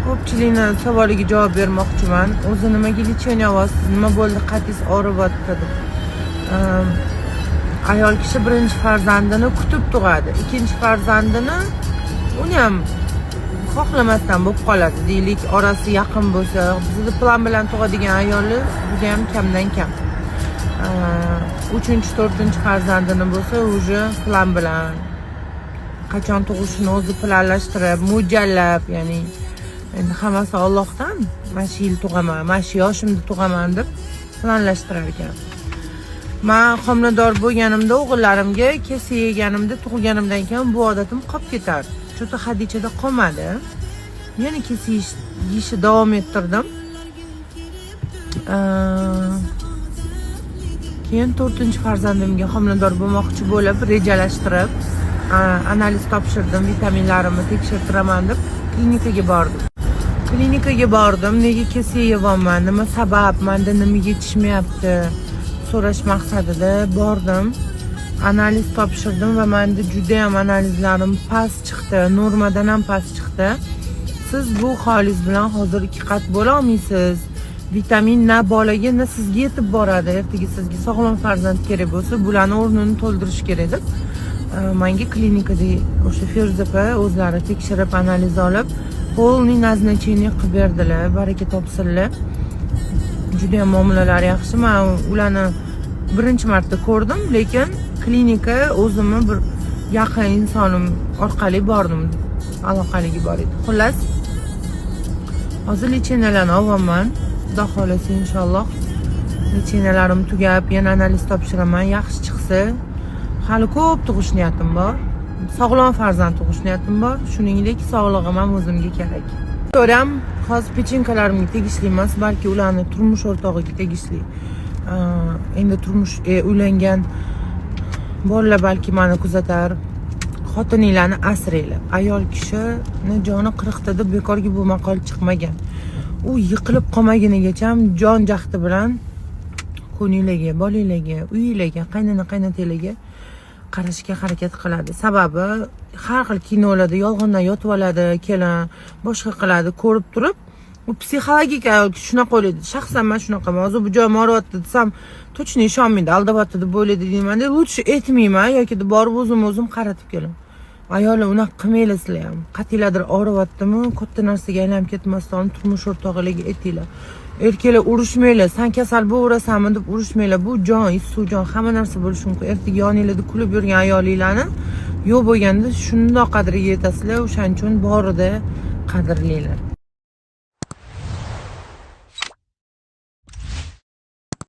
ko'pchilikni savoliga javob bermoqchiman. O'zi nimaga lichenyapsiz? Nima bo'ldi? Qatingiz og'riyapti deb. Ayol kishi birinchi farzandini kutib tug'adi. Ikkinchi farzandini uni ham xohlamasdan bo'lib qoladi. Deylik, orasi yaqin bo'lsa, bizda plan bilan tug'adigan ayollar juda ham kamdan kam. 3-4 farzandini bo'lsa, уже plan bilan qachon tug'ishini o'zi planlashtirib, mo'ljallab, ya'ni endi hammasi Allohdan. Mana shu yil tug'aman, mana shu yoshimda tug'aman deb planlashtirar ekan. Men homilador bo'lganimda o'g'illarimga kesa yeganimda, tug'ganimdan keyin bu odatim qolib ketardi. Cho'ta Hadichada qolmadi. Yana kesa yeyishni davom ettirdim. Keyin 4-farzandimga homilador bo'lmoqchi bo'lib, rejalashtirib, analiz topshirdim, vitaminlarimni tekshirtiraman deb klinikaga bordim. Nega kesa yeyapman, nima sabab, menda nima yetishmayapti so'rash maqsadida bordim. Analiz topshirdim va menda juda ham analizlarim past chiqdi, normadan ham past chiqdi. Siz bu holingiz bilan hozir 2 qat bo'la olmaysiz. Vitamin na bolaga, na sizga yetib boradi. Ertaga sizga sog'lom farzand kerak bo'lsa, bularni o'rnini to'ldirish kerak deb menga klinikada o'sha Ferzopa o'zlari tekshirib, analiz olib, polniy назначение qilib berdilar. Baraka topsinlar. Juda ham muomalalari yaxshi. Men ularni birinchi marta ko'rdim, lekin klinika o'zimni bir yaqin insonim orqali bordim. Aloqaligi bor edi. Xullas, hozir lichenalarni olaman. Xudo xolasa inshaalloh lichenalarim tugab, yana analiz topshiraman. Yaxshi chiqsa, hali ko'p tug'ish niyatim bor. Sog'lom farzand tug'ish niyatim bor. Shuningdek, sog'lig'im ham o'zimga kerak. To'ram hozir pechenkalarimga tegishli emas, balki ularni turmush o'rtog'iga tegishli. Endi uylangan bolalar balki meni kuzatar. Xotininglarni asranglar. Ayol kishini joni 40 deb bekorga bu maqol chiqmagan. U yiqilib qolmagunigacha jon jahdi bilan ko'ninglarga, bolanglarga, uyinglarga, qaynona-qaynotanglarga qarashga harakat qiladi. Sababi har xil kinolarda yolg'ondan yotib oladi, kelin boshqa qiladi, ko'rib turib, u psixologik ayol kishi shunaqa o'ylaydi. Shaxsan men shunaqaman. Hozir bu joy moryapti desam, точно ishonmaydi, aldabotdi deb o'ylaydi deyman. Lutshi aytmayman yoki borib o'zim qaratib kelaman. Ayollar unaqa qilmanglar sizlar ham. Qatiylardir og'riyaptimi, katta narsaga aylanib ketmasdan turmush o'rtog'iga aytinglar. Erkaklar urushmanglar, sen kasal bo'lasanmi deb urushmanglar. Bu jon, suvjon, hamma narsa bo'lishi mumkin. Ertaga yoninglarda kulib yurgan ayolinglarni yo'q bo'lganda shundoq qadriga yetasizlar, o'shaning uchun borida qadrlanglar.